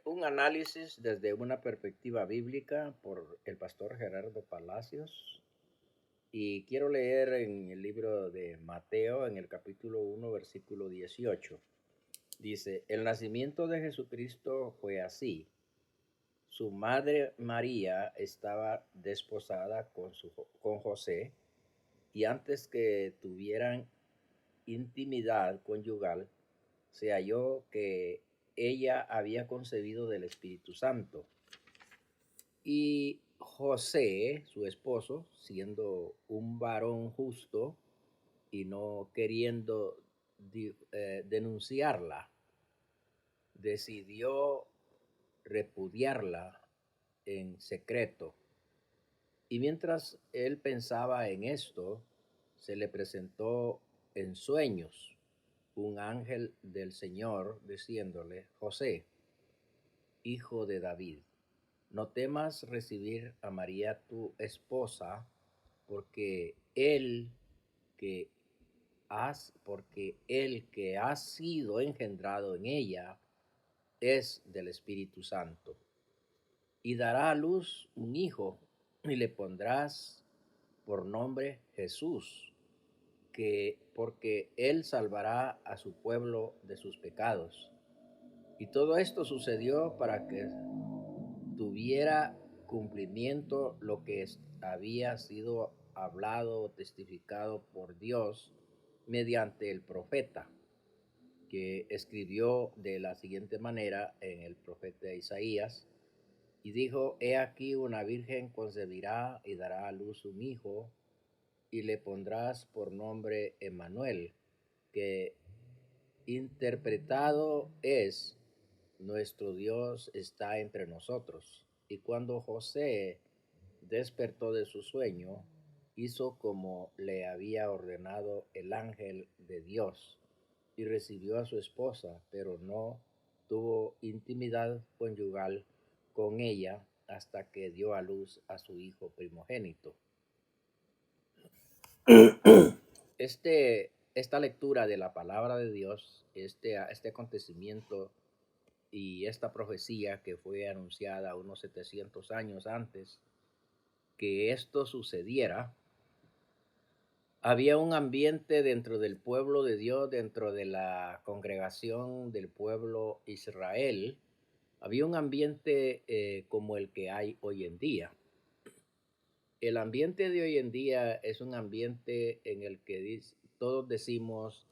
Un análisis desde una perspectiva bíblica por el pastor Gerardo Palacios. Y quiero leer en el libro de Mateo, en el capítulo 1, versículo 18. Dice, el nacimiento de Jesucristo fue así. Su madre María estaba desposada con José y antes que tuvieran intimidad conyugal, se halló que ella había concebido del Espíritu Santo. Y José, su esposo, siendo un varón justo y no queriendo denunciarla, decidió repudiarla en secreto. Y mientras él pensaba en esto, se le presentó en sueños un ángel del Señor diciéndole, José, hijo de David, no temas recibir a María tu esposa, porque que el que ha sido engendrado en ella es del Espíritu Santo. Y dará a luz un hijo, y le pondrás por nombre Jesús, porque él salvará a su pueblo de sus pecados. Y todo esto sucedió para que tuviera cumplimiento lo que había sido hablado o testificado por Dios mediante el profeta, que escribió de la siguiente manera en el profeta Isaías, y dijo, he aquí una virgen concebirá y dará a luz un hijo, y le pondrás por nombre Emmanuel, que interpretado es, nuestro Dios está entre nosotros. Y cuando José despertó de su sueño, hizo como le había ordenado el ángel de Dios y recibió a su esposa, pero no tuvo intimidad conyugal con ella hasta que dio a luz a su hijo primogénito. Esta lectura de la palabra de Dios, este acontecimiento y esta profecía que fue anunciada unos 700 años antes que esto sucediera, había un ambiente dentro del pueblo de Dios, dentro de la congregación del pueblo Israel, había un ambiente como el que hay hoy en día. El ambiente de hoy en día es un ambiente en el que todos decimos,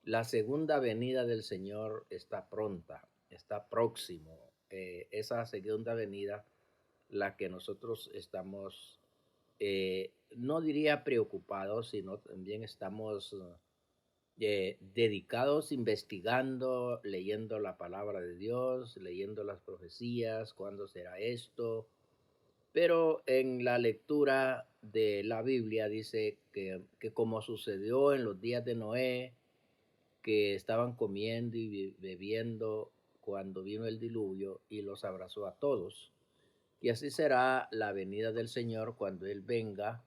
la segunda venida del Señor está pronta, está próximo. Esa segunda venida, la que nosotros estamos, no diría preocupados, sino también estamos dedicados, investigando, leyendo la palabra de Dios, leyendo las profecías, cuándo será esto. Pero en la lectura de la Biblia dice que como sucedió en los días de Noé, que estaban comiendo y bebiendo cuando vino el diluvio y los abrazó a todos. Y así será la venida del Señor cuando Él venga.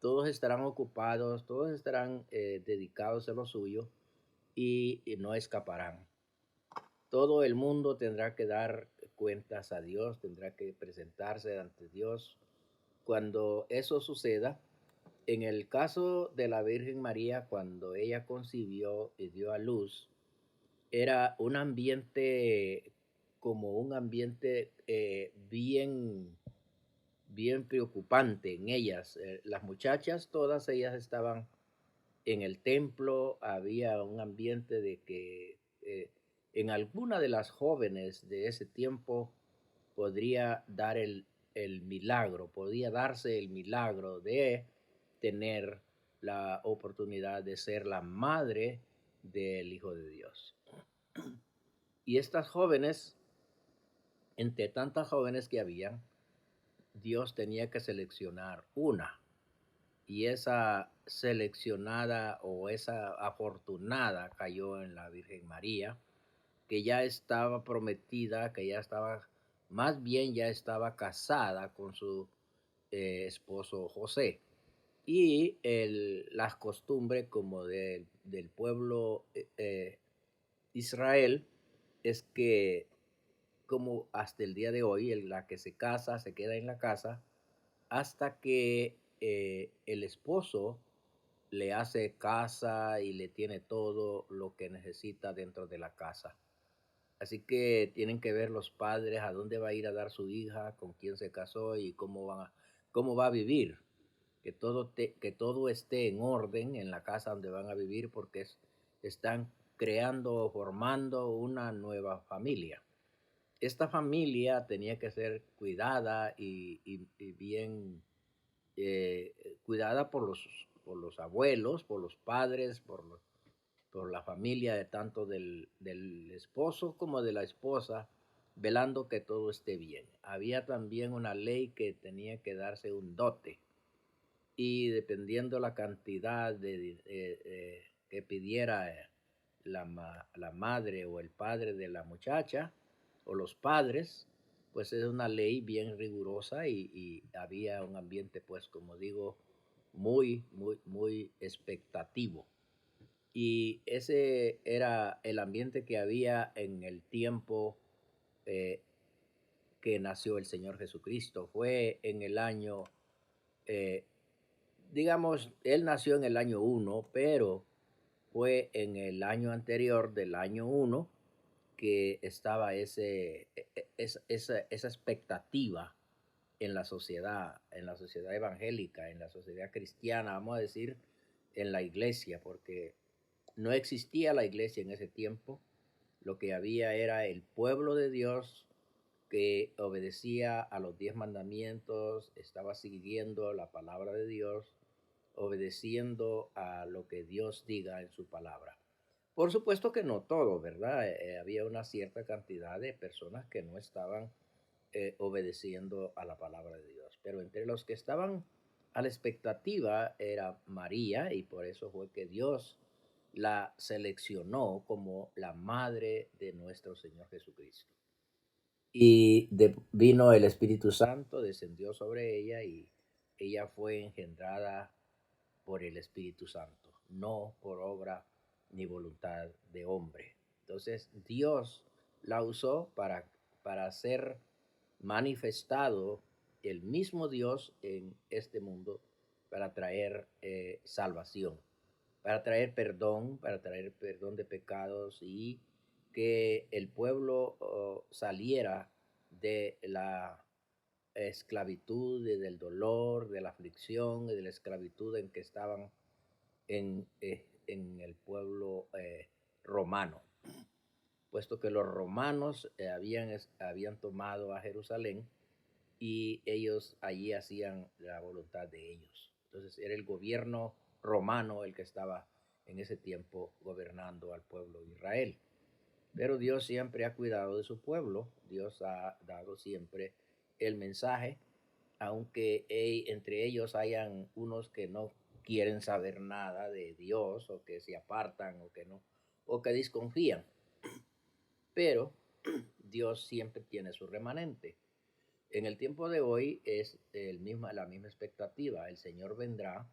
Todos estarán ocupados, todos estarán dedicados a lo suyo y no escaparán. Todo el mundo tendrá que dar cuentas a Dios, tendrá que presentarse ante Dios. Cuando eso suceda, en el caso de la Virgen María, cuando ella concibió y dio a luz, era un ambiente como un ambiente bien preocupante en ellas. Las muchachas, todas ellas estaban en el templo, había un ambiente de que en alguna de las jóvenes de ese tiempo podría dar el milagro, podía darse el milagro de tener la oportunidad de ser la madre del Hijo de Dios. Y estas jóvenes, entre tantas jóvenes que habían, Dios tenía que seleccionar una. Y esa seleccionada o esa afortunada cayó en la Virgen María, que ya estaba prometida, que ya estaba, más bien ya estaba casada con su esposo José. Y las costumbres como del pueblo Israel es que como hasta el día de hoy, la que se casa se queda en la casa hasta que el esposo le hace casa y le tiene todo lo que necesita dentro de la casa. Así que tienen que ver los padres a dónde va a ir a dar su hija, con quién se casó y cómo va a vivir. Que todo esté en orden en la casa donde van a vivir porque están creando o formando una nueva familia. Esta familia tenía que ser cuidada y bien cuidada por los abuelos, por los padres, por la familia de tanto del esposo como de la esposa, velando que todo esté bien. Había también una ley que tenía que darse un dote y dependiendo la cantidad que pidiera la madre o el padre de la muchacha o los padres, pues es una ley bien rigurosa y había un ambiente, pues como digo, muy expectativo. Y ese era el ambiente que había en el tiempo eh, que nació el Señor Jesucristo. Fue en el año, eh, digamos, Él nació en el año 1, pero fue en el año anterior del año 1 que estaba esa expectativa en la sociedad evangélica, en la sociedad cristiana, vamos a decir, en la iglesia, porque no existía la iglesia en ese tiempo. Lo que había era el pueblo de Dios que obedecía a los 10 mandamientos, estaba siguiendo la palabra de Dios, obedeciendo a lo que Dios diga en su palabra. Por supuesto que no todo, ¿verdad? Había una cierta cantidad de personas que no estaban obedeciendo a la palabra de Dios. Pero entre los que estaban a la expectativa era María y por eso fue que Dios la seleccionó como la madre de nuestro Señor Jesucristo. Y vino el Espíritu Santo, descendió sobre ella y ella fue engendrada por el Espíritu Santo, no por obra ni voluntad de hombre. Entonces Dios la usó para ser manifestado el mismo Dios en este mundo para traer salvación, para traer perdón de pecados y que el pueblo saliera de la esclavitud, del dolor, de la aflicción y de la esclavitud en que estaban en el pueblo romano, puesto que los romanos habían tomado a Jerusalén y ellos allí hacían la voluntad de ellos. Entonces era el gobierno romano el que estaba en ese tiempo gobernando al pueblo de Israel. Pero Dios siempre ha cuidado de su pueblo, Dios ha dado siempre el mensaje, aunque entre ellos hayan unos que no quieren saber nada de Dios o que se apartan o que no, o que desconfían. Pero Dios siempre tiene su remanente. En el tiempo de hoy es la misma expectativa. El Señor vendrá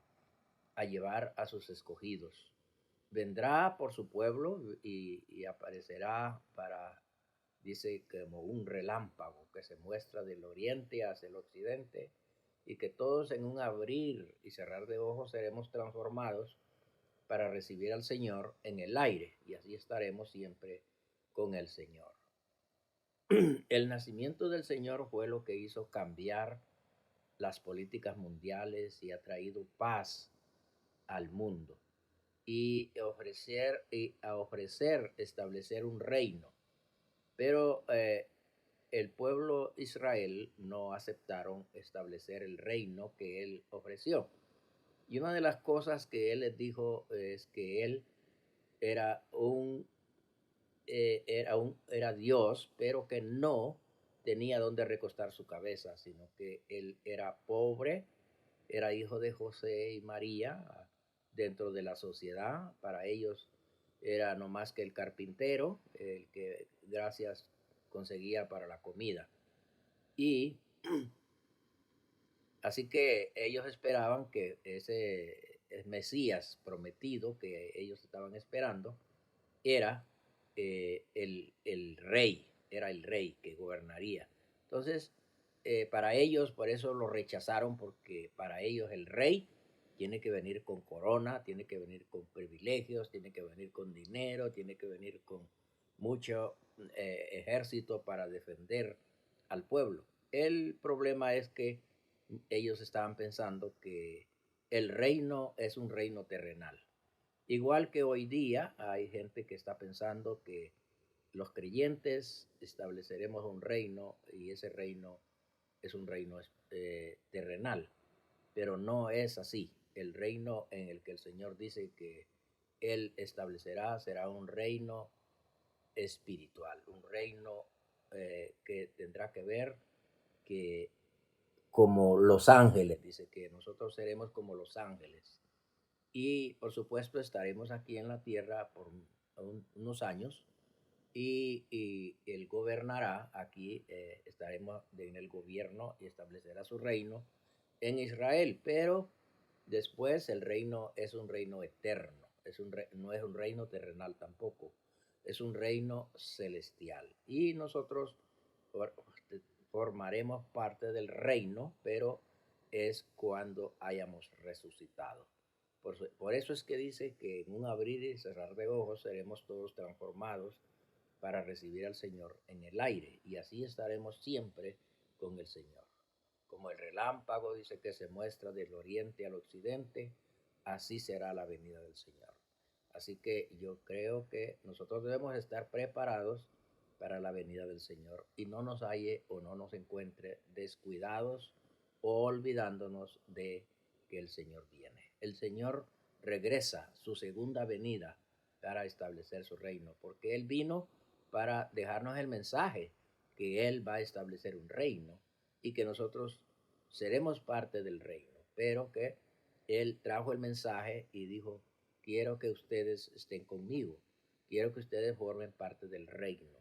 a llevar a sus escogidos. Vendrá por su pueblo y aparecerá dice, como un relámpago que se muestra del oriente hacia el occidente y que todos en un abrir y cerrar de ojos seremos transformados para recibir al Señor en el aire y así estaremos siempre con el Señor. El nacimiento del Señor fue lo que hizo cambiar las políticas mundiales y ha traído paz al mundo y a ofrecer establecer un reino. Pero el pueblo Israel no aceptaron establecer el reino que él ofreció. Y una de las cosas que él les dijo es que él era era Dios, pero que no tenía donde recostar su cabeza, sino que él era pobre, era hijo de José y María dentro de la sociedad. Para ellos era no más que el carpintero, el que gracias conseguía para la comida. Y así que ellos esperaban que ese Mesías prometido que ellos estaban esperando era el rey, era el rey que gobernaría. Entonces, para ellos, por eso lo rechazaron, porque para ellos el rey tiene que venir con corona, tiene que venir con privilegios, tiene que venir con dinero, tiene que venir con mucho ejército para defender al pueblo. El problema es que ellos estaban pensando que el reino es un reino terrenal. Igual que hoy día hay gente que está pensando que los creyentes estableceremos un reino y ese reino es un reino terrenal, pero no es así. El reino en el que el Señor dice que Él establecerá será un reino espiritual, un reino que tendrá que ver que como los ángeles, dice que nosotros seremos como los ángeles. Y por supuesto estaremos aquí en la tierra por unos años y él gobernará aquí, estaremos en el gobierno y establecerá su reino en Israel, pero después el reino es un reino eterno, no es un reino terrenal tampoco, es un reino celestial. Y nosotros formaremos parte del reino, pero es cuando hayamos resucitado. Por eso es que dice que en un abrir y cerrar de ojos seremos todos transformados para recibir al Señor en el aire, y así estaremos siempre con el Señor. Como el relámpago dice que se muestra del oriente al occidente, así será la venida del Señor. Así que yo creo que nosotros debemos estar preparados para la venida del Señor y no nos halle o no nos encuentre descuidados o olvidándonos de que el Señor viene. El Señor regresa, su segunda venida, para establecer su reino, porque Él vino para dejarnos el mensaje que Él va a establecer un reino y que nosotros seremos parte del reino, pero que Él trajo el mensaje y dijo, quiero que ustedes estén conmigo, quiero que ustedes formen parte del reino,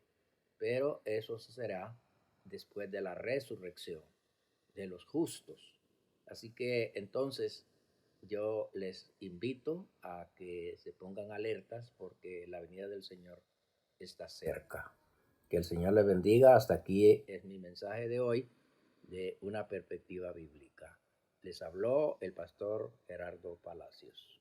pero eso será después de la resurrección de los justos. Así que entonces yo les invito a que se pongan alertas porque la venida del Señor está cerca. Que el Señor les bendiga. Hasta aquí es mi mensaje de hoy de una perspectiva bíblica. Les habló el pastor Gerardo Palacios.